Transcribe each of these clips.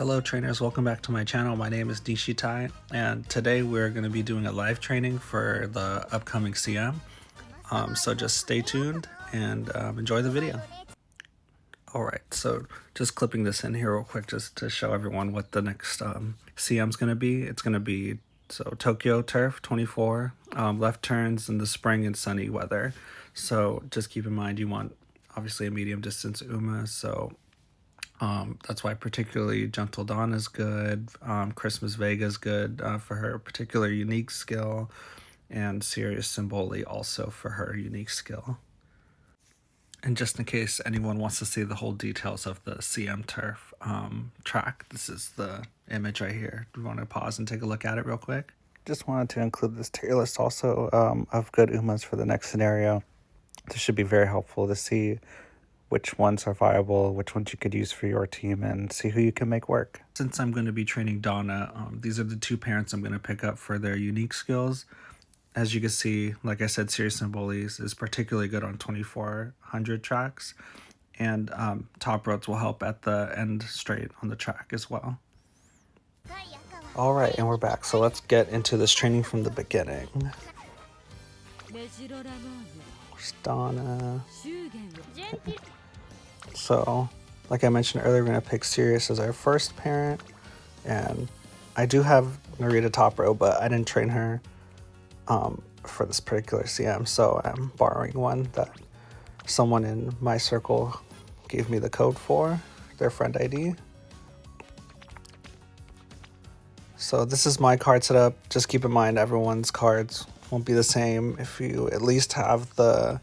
Hello trainers, welcome back to my channel. My name is Dishitai, and today we're going to be doing a live training for the upcoming CM. So just stay tuned and enjoy the video. Alright, so just clipping this in here real quick just to show everyone what the next CM is going to be. It's going to be Tokyo Turf 24, left turns in the spring and sunny weather. So just keep in mind you want obviously a medium distance Uma, so that's why particularly Gentle Dawn is good. Christmas Vega is good for her particular unique skill, and Sirius Symboli also for her unique skill. And just in case anyone wants to see the whole details of the CM Turf track, this is the image right here. Do you want to pause and take a look at it real quick? Just wanted to include this tier list also of good Umas for the next scenario. This should be very helpful to see which ones are viable, which ones you could use for your team, and see who you can make work. Since I'm going to be training Donna, these are the two parents I'm going to pick up for their unique skills. As you can see, like I said, Sirius Symbolis is particularly good on 2400 tracks, and top roads will help at the end straight on the track as well. Alright, and we're back, so let's get into this training from the beginning. There's Donna. So, like I mentioned earlier, we're going to pick Sirius as our first parent, and I do have Narita top row, but I didn't train her for this particular CM, so I'm borrowing one that someone in my circle gave me the code for, their friend ID. So this is my card setup. Just keep in mind everyone's cards won't be the same. If you at least have the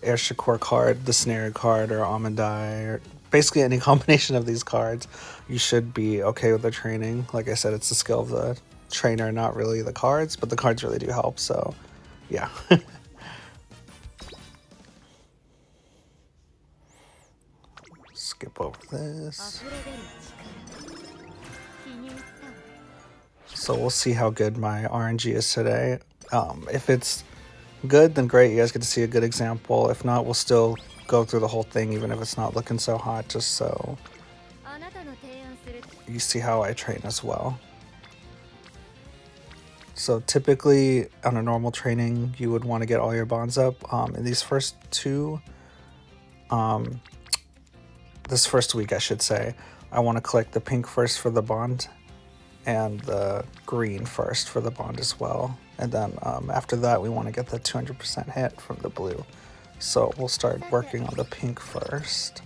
Air Shakur card, the Scenario card, or Amandai, or basically any combination of these cards, you should be okay with the training. Like I said, it's the skill of the trainer, not really the cards, but the cards really do help, so yeah. Skip over this. So we'll see how good my RNG is today. If it's good, then great, you guys get to see a good example. If not, we'll still go through the whole thing even if it's not looking so hot, just so you see how I train as well. So typically on a normal training you would want to get all your bonds up. In these first two, this first week I should say, I want to collect the pink first for the bond and the green first for the bond as well. And then after that we want to get the 200% hit from the blue. So we'll start working on the pink first.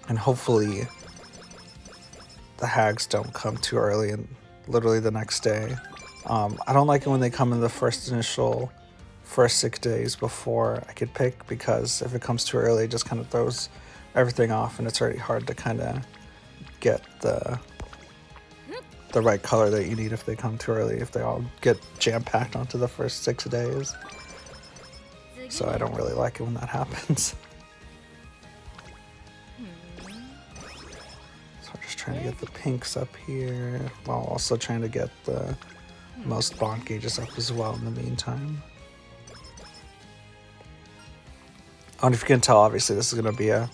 And hopefully the hags don't come too early and literally the next day. I don't like it when they come in the first 6 days before I could pick, because if it comes too early it just kind of throws everything off and it's already hard to kind of get the right color that you need if they come too early, if they all get jam-packed onto the first 6 days. So I don't really like it when that happens. So I'm just trying to get the pinks up here, while also trying to get the most bond gauges up as well in the meantime. And if you can tell, obviously this is going to be a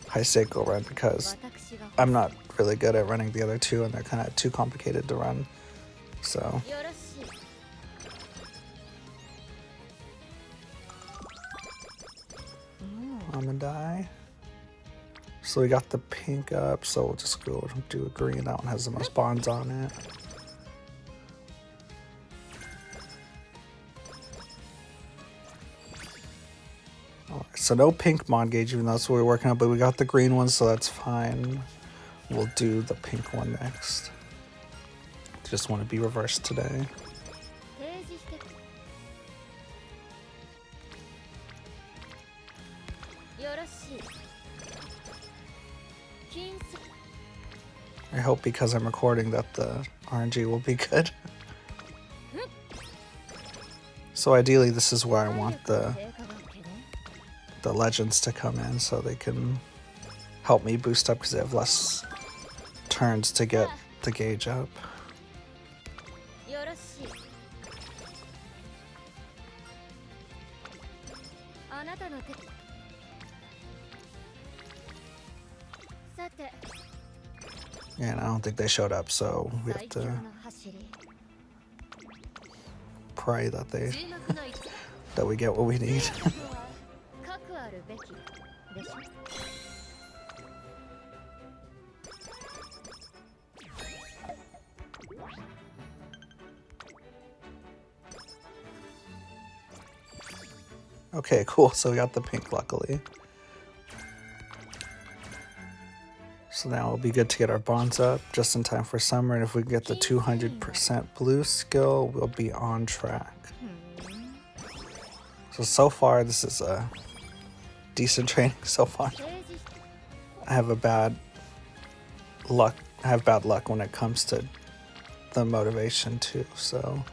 high Seiko run because I'm not really good at running the other two and they're kind of too complicated to run. So Amandai. So we got the pink up, so we'll just go do a green. That one has the most bonds on it. Alright, so no pink bond gauge, even though that's what we're working on, but we got the green one, so that's fine. We'll do the pink one next. Just want to be reversed today. I hope because I'm recording that the RNG will be good. So ideally this is where I want the legends to come in so they can help me boost up because they have less turns to get the gauge up. And I don't think they showed up, so we have to pray that that we get what we need. Okay, cool. So we got the pink, luckily. So now it'll be good to get our bonds up just in time for summer. And if we get the 200% blue skill, we'll be on track. So far, this is a decent training so far. I have bad luck when it comes to the motivation too. So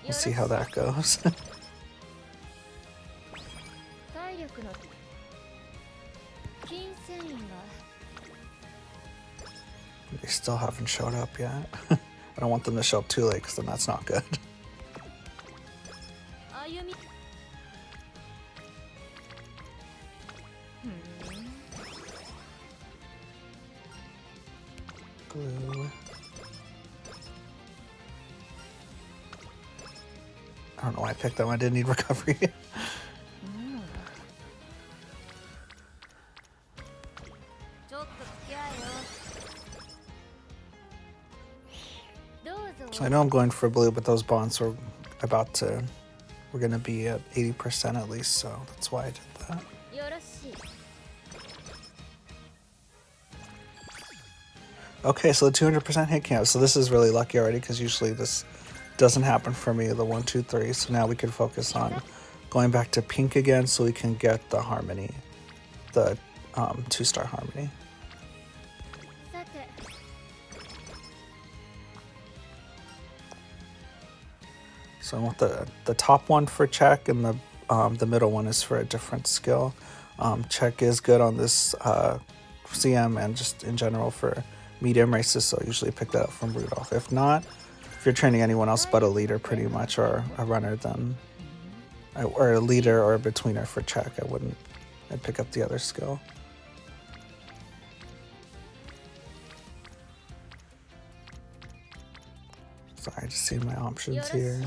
we'll see how that goes. They still haven't showed up yet. I don't want them to show up too late because then that's not good. Blue. I don't know why I picked them. I didn't need recovery. So I know I'm going for blue, but those bonds are we're gonna be at 80% at least, so that's why I did that. Okay, so the 200% hit count. So this is really lucky already because usually this doesn't happen for me, the 1, 2, 3. So now we can focus on going back to pink again so we can get the harmony, the 2-star harmony. So I want the top one for check, and the middle one is for a different skill. Check is good on this CM and just in general for medium races, so I usually pick that up from Rudolph. If not, if you're training anyone else but a leader pretty much, or a runner, then or a leader or a betweener for check, I'd pick up the other skill. Sorry, just seeing my options here.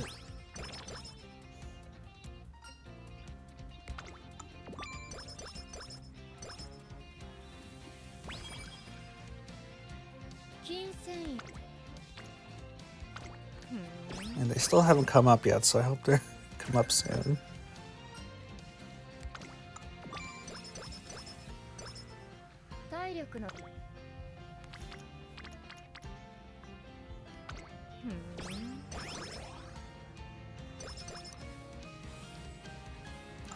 And they still haven't come up yet, so I hope they come up soon.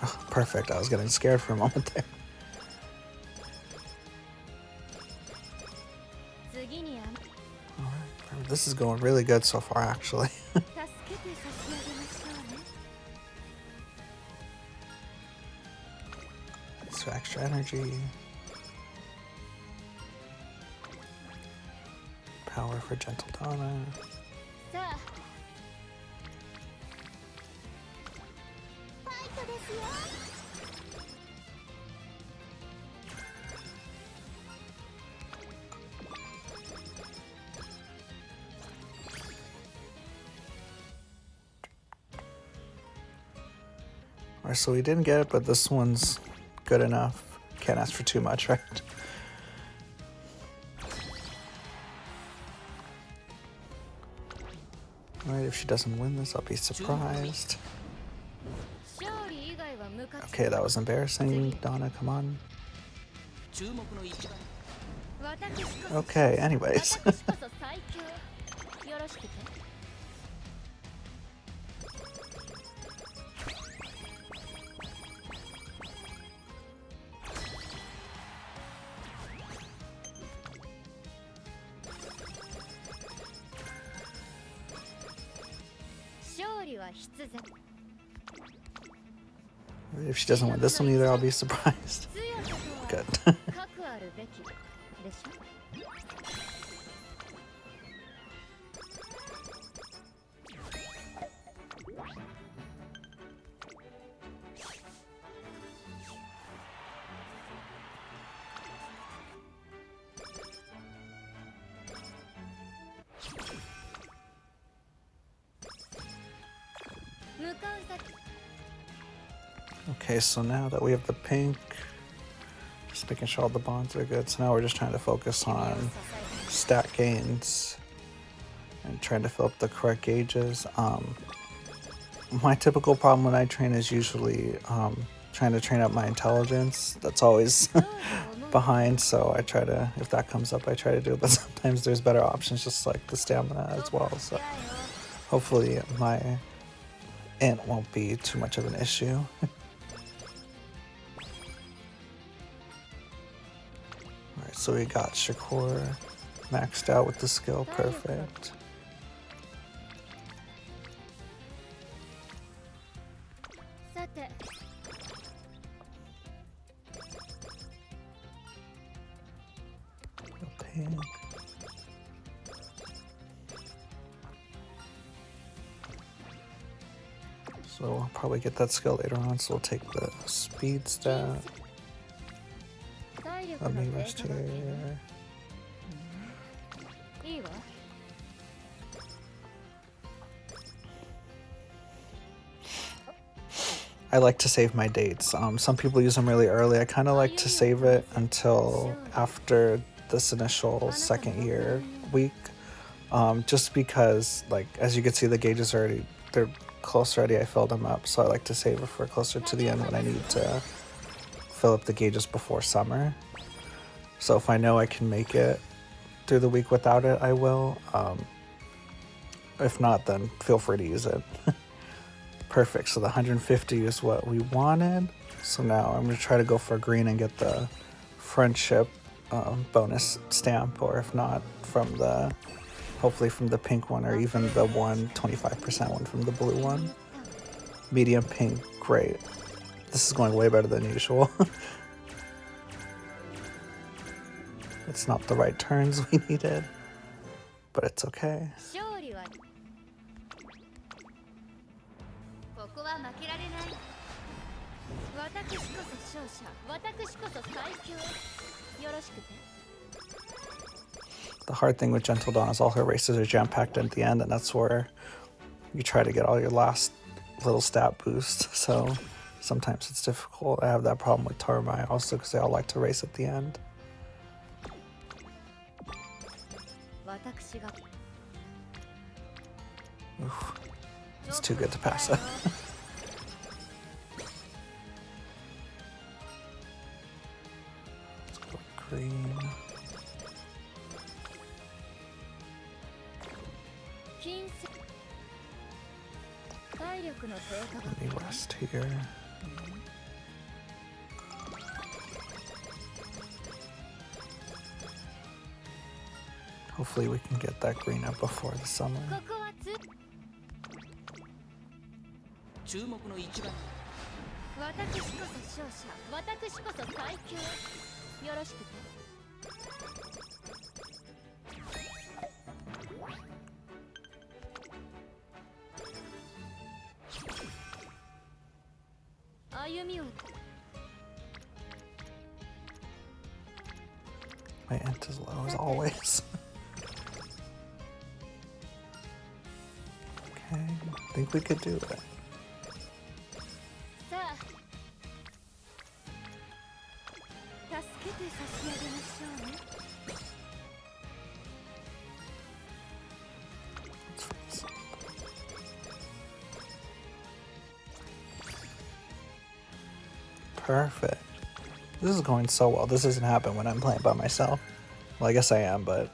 Oh, perfect. I was getting scared for a moment there. Alright, this is going really good so far, actually. So extra energy. Power for Gentle Donna. Alright, so we didn't get it, but this one's good enough. Can't ask for too much, right? Alright, if she doesn't win this, I'll be surprised. Okay, that was embarrassing. Donna, come on. Okay, anyways. If she doesn't win this one either, I'll be surprised. Good. Okay, so now that we have the pink, just making sure all the bonds are good. So now we're just trying to focus on stat gains and trying to fill up the correct gauges. My typical problem when I train is usually trying to train up my intelligence. That's always behind, so I try to, if that comes up, I try to do it, but sometimes there's better options, just like the stamina as well. So hopefully my int won't be too much of an issue. Alright, so we got Shakur maxed out with the skill, perfect. Pink. So I'll probably get that skill later on, so we'll take the speed stat. Let me rest here. I like to save my dates. Some people use them really early. I kind of like to save it until after this initial second year week, just because, like, as you can see, the gauges already, they're close already. I filled them up, so I like to save it for closer to the end when I need to fill up the gauges before summer. So if I know I can make it through the week without it, I will. If not, then feel free to use it. Perfect, so the 150 is what we wanted. So now I'm going to try to go for green and get the friendship bonus stamp, or if not, from the, hopefully from the pink one, or even the 25% one from the blue one. Medium pink, great. This is going way better than usual. It's not the right turns we needed, but it's okay. The hard thing with Gentle Dawn is all her races are jam-packed at the end, and that's where you try to get all your last little stat boosts. So sometimes it's difficult. I have that problem with Tormai also because they all like to race at the end. Oof, it's too good to pass up. Let's go green. Let me rest here. Hopefully we can get that green up before the summer. My int is low as always. Okay, I think we could do it. Perfect. This is going so well. This doesn't happen when I'm playing by myself. Well, I guess I am, but...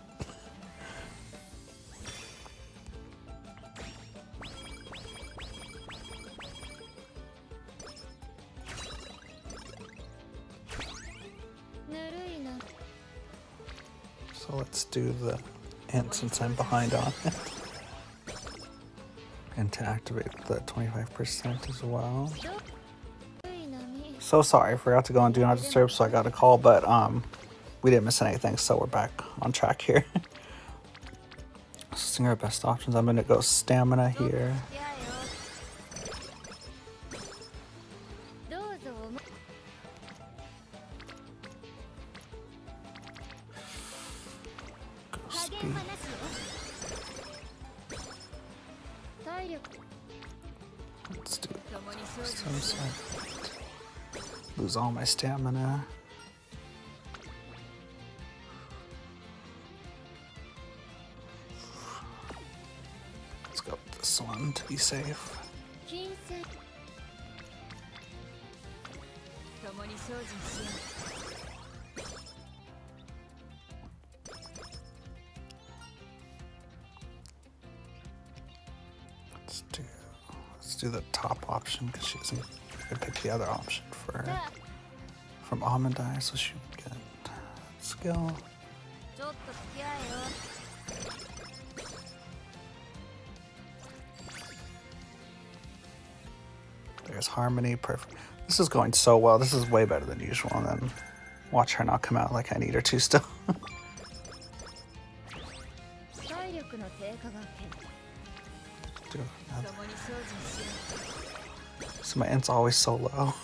So let's do the int since I'm behind on it. And to activate the 25% as well. So sorry, I forgot to go on Do Not Disturb, so I got a call, but we didn't miss anything, so we're back on track here. Seeing our best options, I'm gonna go stamina here. Go speed. Let's do it. So lose all my stamina. Let's go with this one to be safe. Let's do the top option because she doesn't pick the other option from Amandai, so she would get skill. There's Harmony, perfect. This is going so well. This is way better than usual. And then watch her not come out like I need her to still. So my int's always so low.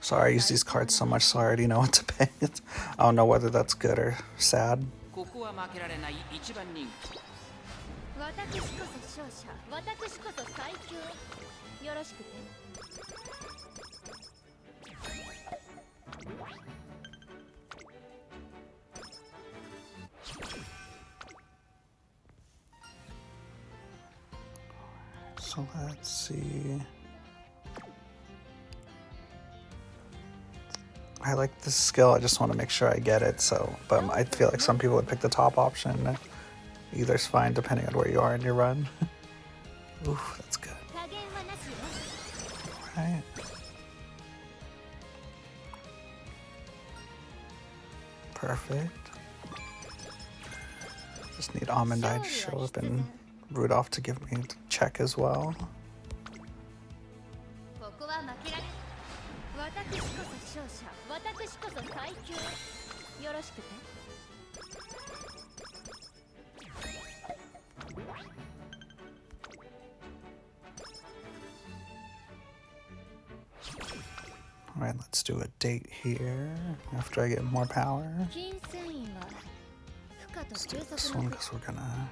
Sorry, I use these cards so much, so I already know what to pick. I don't know whether that's good or sad. So let's see. I like this skill, I just want to make sure I get it, so, but I feel like some people would pick the top option. Either's fine depending on where you are in your run. Oof, that's good. Alright. Perfect. Just need Amandai to show up and Rudolph to give me a check as well. Alright, let's do a date here after I get more power. Let's do this one because we're gonna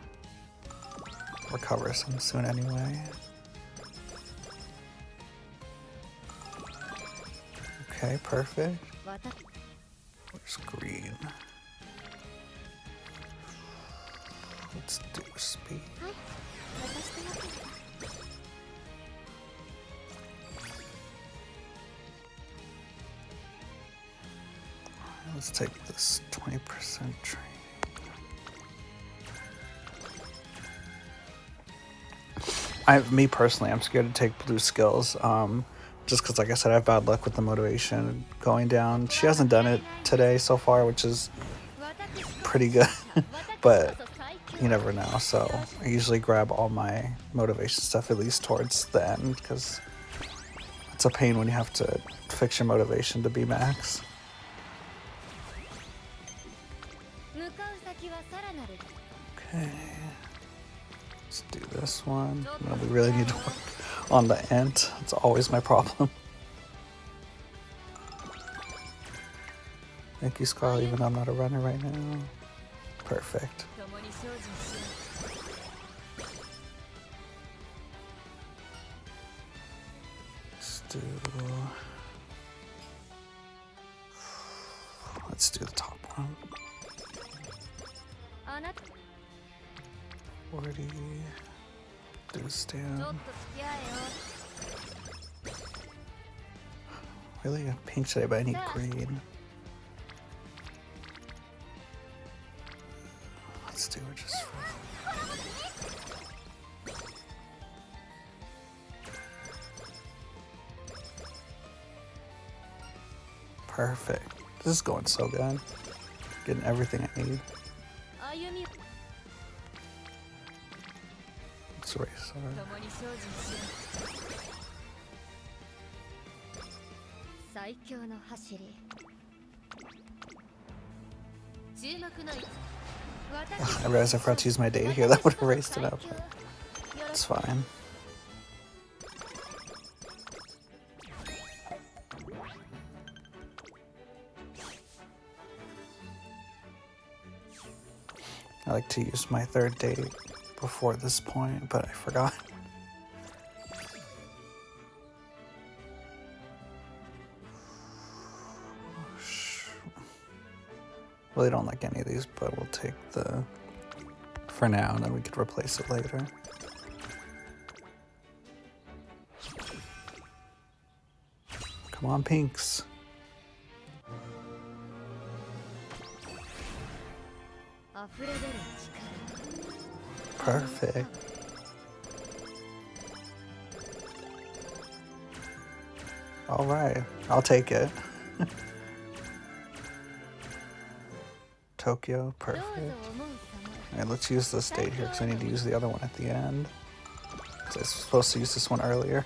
recover some soon anyway. Okay, perfect. Where's green? Let's do speed. Let's take this 20% training. Me personally, I'm scared to take blue skills. Just because, like I said, I have bad luck with the motivation going down. She hasn't done it today so far, which is pretty good, but you never know. So I usually grab all my motivation stuff at least towards the end because it's a pain when you have to fix your motivation to be max. Okay, let's do this one. We really need to work on the ent. It's always my problem. Thank you, Scarlet, even though I'm not a runner right now. Perfect. Let's do the top one. 40. Do stand. Really pink today, but I need green. Let's do it just for... Perfect. This is going so good. Getting everything I need. Let's race our... I realized I forgot to use my date here. That would have raced it up. But it's fine. I like to use my third date before this point, but I forgot. Really don't like any of these, but we'll take the for now, and then we could replace it later. Come on, pinks. Perfect. All right, I'll take it. Tokyo, perfect. All right, let's use this date here because I need to use the other one at the end. Because I was supposed to use this one earlier.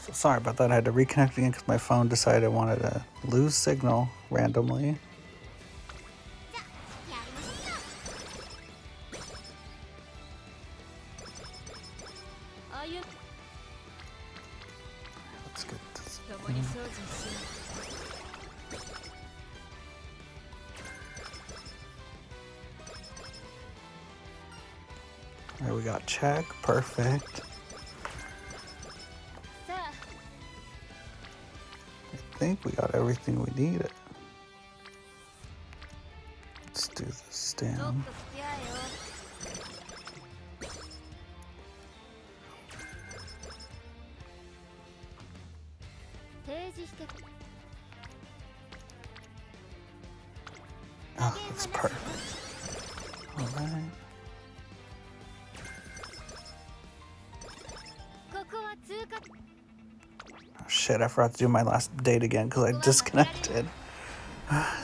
So sorry about that. I had to reconnect again because my phone decided it wanted to lose signal randomly. Let's get this. There we got check, perfect. I think we got everything we needed. Let's do this stem. Oh, that's perfect. All right. Oh shit, I forgot to do my last date again because I disconnected.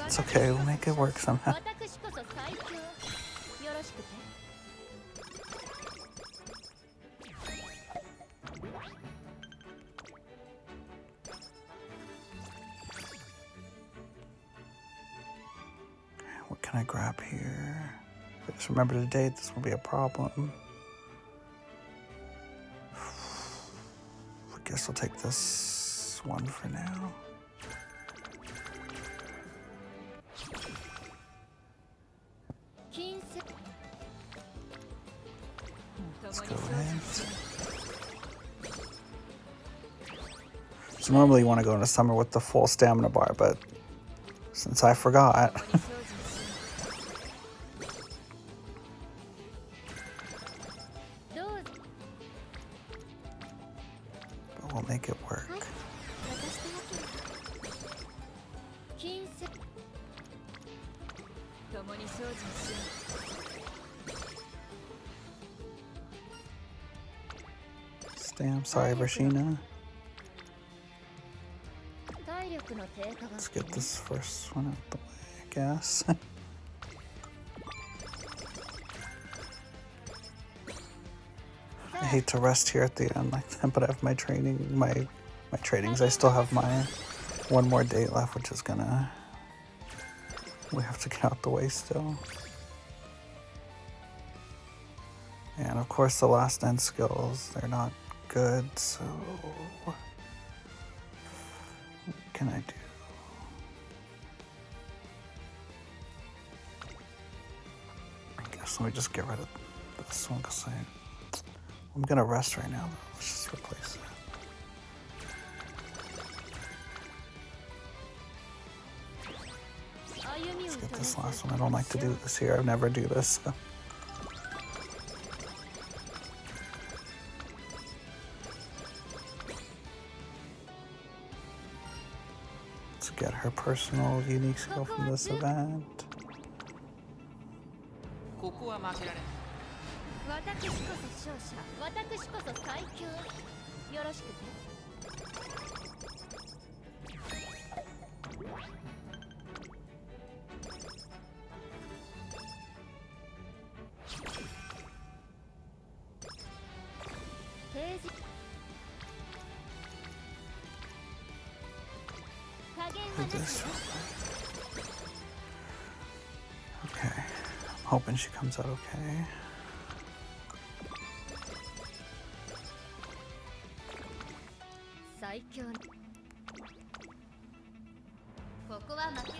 It's okay, we'll make it work somehow. What can I grab here? If I just remember the date, this will be a problem. I guess I'll take this one for now. Let's go in. So normally you want to go into summer with the full stamina bar, but since I forgot, but we'll make it work. Stamp, sorry, Rashina. Let's get this first one out the way, I guess. I hate to rest here at the end like that, but I have my training, my trainings. I still have my one more date left, which is gonna, we have to get out the way still. And of course the last end skills, they're not good, so what can I do? I guess let me just get rid of this one because I'm gonna rest right now though. Let's just replace it. Let's get this last one. I don't like to do this here. I never do this. So. Let's get her personal unique skill from this event. Do this. Okay, I'm hoping she comes out okay. ここは負ける。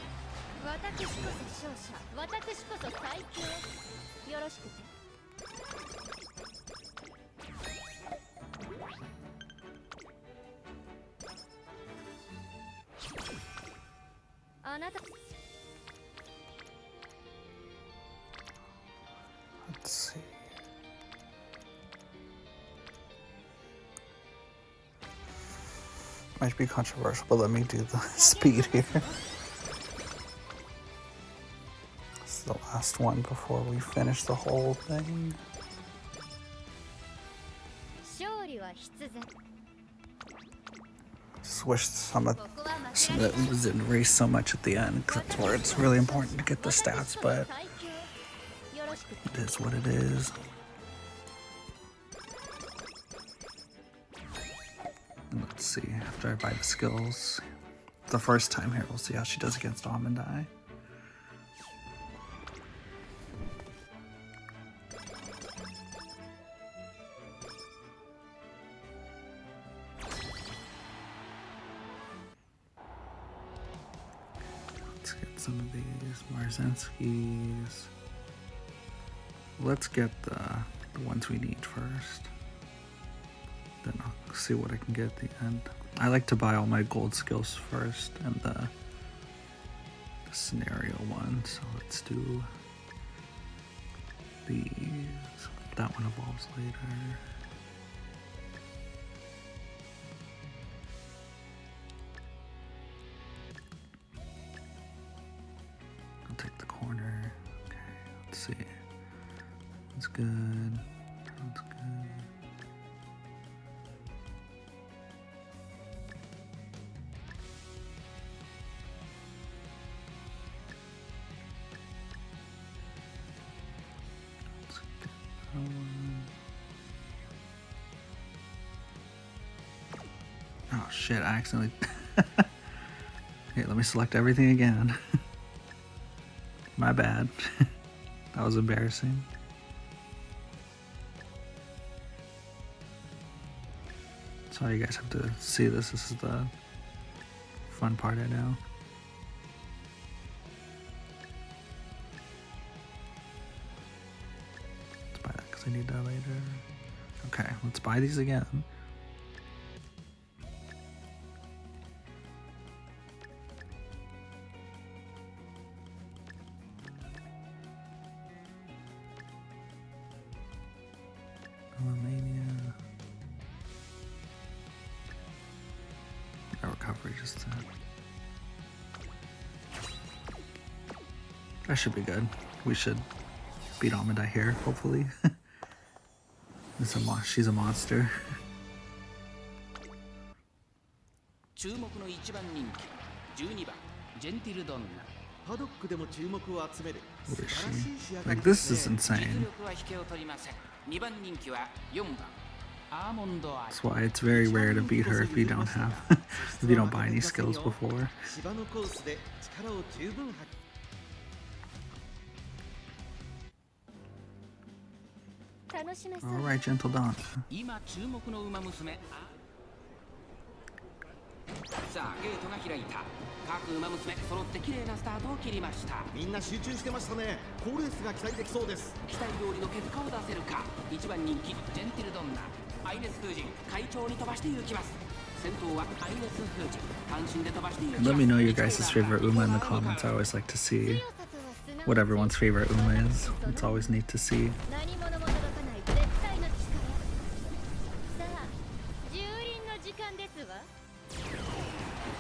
私こそ勝者、私こそ最強。よろしくて。あなた。Let's see. Might be controversial, but let me do the speed here. This is the last one before we finish the whole thing. Just wish some of it didn't race so much at the end, because that's where it's really important to get the stats, but it is what it is. Let's see, after I buy the skills, the first time here, we'll see how she does against Amandai. Let's get some of these Marzinskis. Let's get the ones we need first. Then I'll see what I can get at the end. I like to buy all my gold skills first and the scenario one. So let's do these. That one evolves later. I'll take the corner. Okay, let's see. That's good. That's good. Oh shit, I accidentally... Okay, let me select everything again. My bad. That was embarrassing. Sorry you guys have to see this. This is the fun part I know. Let's buy that because I need that later. Okay, let's buy these again. Romania. No recovery, just that. That should be good. We should beat Amandai here, hopefully. She's a monster. Where is she? Like, this is insane. That's why it's very rare to beat her if you don't have, if you don't buy any skills before. Alright, Gentle Dawn. さあゲートが開いた。各馬娘揃って綺麗なスタートを切りました。みんな集中してましたね。好レースが期待できそうです。期待通りの結果を出せるか。一番人気ジェンティルドンナ、アイネス風神会長に飛ばして行きます。先頭はアイネス風神単身で飛ばして行きます。 Let me know your guys' favorite Uma in the comments. I always like to see what everyone's favorite Uma is. It's always neat to see.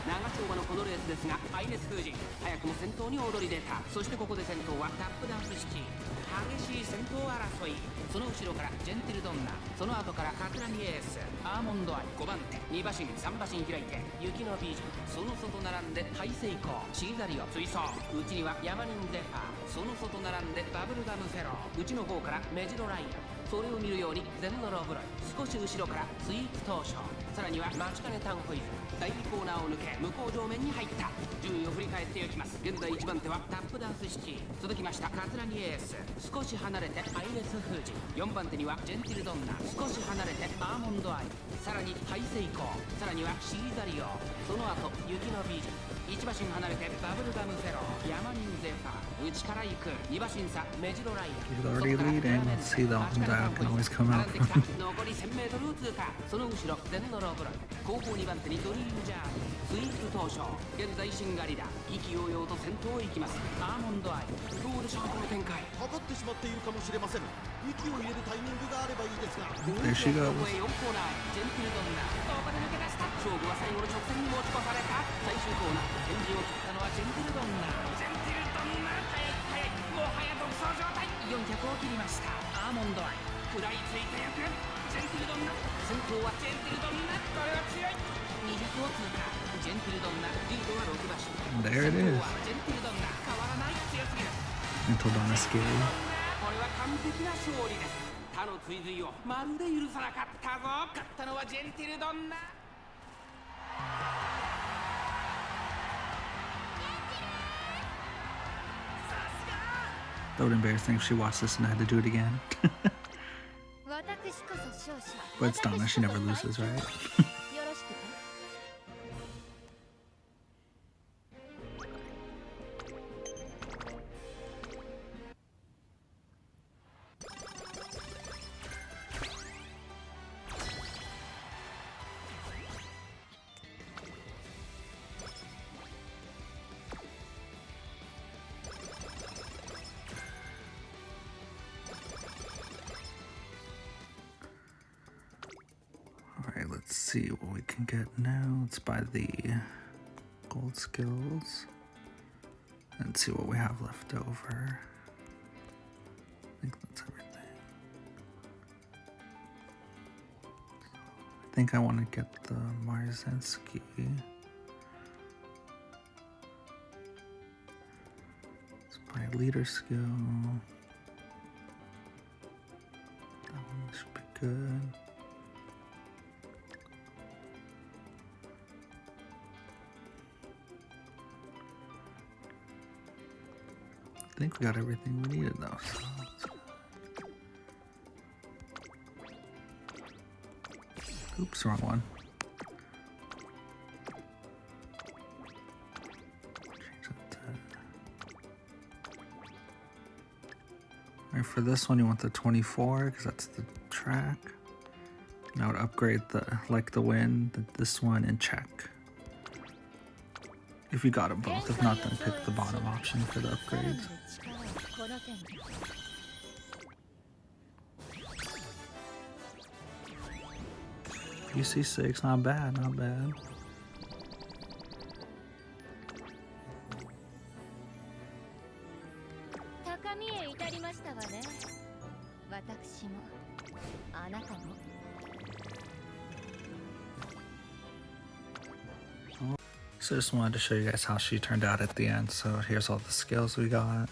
長丁場のこのレースですが、アイネス風神早くも先頭に躍り出た。そしてここで先頭はタップダンス式。激しい先頭争い。その後ろからジェンティルドンナ、その後からカクラミエース、アーモンドアイ、5番手、2馬身、3馬身開いて雪の美人、その外並んでハイセイコー、シーザリオ追走。うちにはヤマニンゼファー、その外並んでバブルガムフェロー、うちの方からメジロライアン、それを見るようにゼンノロブロイ、少し後ろからスイーツ東証、さらには待ちかねタンホイズ第2コーナーを抜け向こう上面に入った順位を振り返っていきます。現在1番手はタップダンスシティ、続きましたカツラギエース、少し離れてアイレスフージ、4番手にはジェンティルドンナ、少し離れてアーモンドアイ、さらにハイセイコー、さらにはシーザリオ、その後雪の美人、1馬身離れてバブルガムフェロー、ヤマニンゼファー、内から行く2馬身差メジロライア、 He's already leading. Let's see the dial can always come out from him. 残り 1000m を通過、その後ろゼンノロブロイ、後方2番手にドリームジャーニー、スイープ東証、現在シンガリラ、意気揚々と先頭を行きます。アーモンドアイ、どうでしょうこの展開。かかってしまっているかもしれません。息を入れるタイミングがあればいいですが。 There she goes. 4コーナー、ジェンティルドンナ、どこで抜け出した。勝負は最後の直線に持ち越された。最終コーナー、先陣を切ったのはジェンティルドンナ。ジェンティルドンナ、速い速い、もはや独走状態。400を切りました。アーモンドアイ、食らいついてゆくジェンティルドンナ、先頭はジェンティルドンナ、これは強い。200を通過、ジェンティルドンナ、リードは6馬身。 There it is. ジェンティルドンナ、変わらない、強すぎる。 Until Donna scary. これは完璧な勝利です。他の追随をまるで許さなかったぞ。勝ったのはジェンティルドンナ。That would embarrassing if she watched this and had to do it again. 私こそ勝者。 But it's Donna, she never loses, right? よろしくて。Alright, let's see what we can get now. Let's buy the gold skills and see what we have left over. I think that's everything. I think I want to get the Marzensky. Let's buy leader skill. That one should be good. I think we got everything we needed though, so let's go. Oops, wrong one. Change that to... Alright, for this one you want the 24 because that's the track. Now to upgrade the like the wind, this one, and check. If you got them both, if not, then pick the bottom option for the upgrades. UC6, not bad, not bad. 高みへ至りましたわね。私も、あなたも。 So just wanted to show you guys how she turned out at the end. So here's all the skills we got.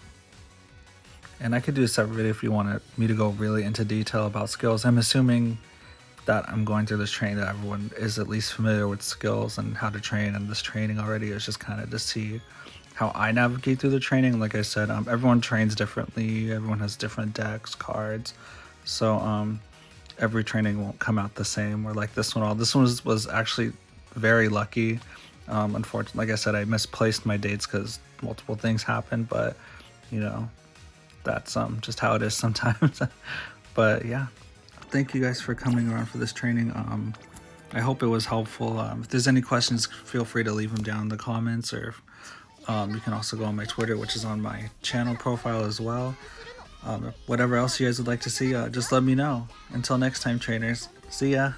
And I could do a separate video if you wanted me to go really into detail about skills. I'm assuming that I'm going through this training that everyone is at least familiar with skills and how to train, and this training already is just kind of to see how I navigate through the training. Like I said, everyone trains differently, everyone has different decks, cards, so every training won't come out the same, or like this one. This one was actually very lucky. Unfortunately, like I said, I misplaced my dates because multiple things happened, but you know, that's just how it is sometimes. But yeah, thank you guys for coming around for this training. I hope it was helpful. If there's any questions, feel free to leave them down in the comments, or you can also go on my Twitter, which is on my channel profile as well. Whatever else you guys would like to see, just let me know. Until next time, trainers, see ya.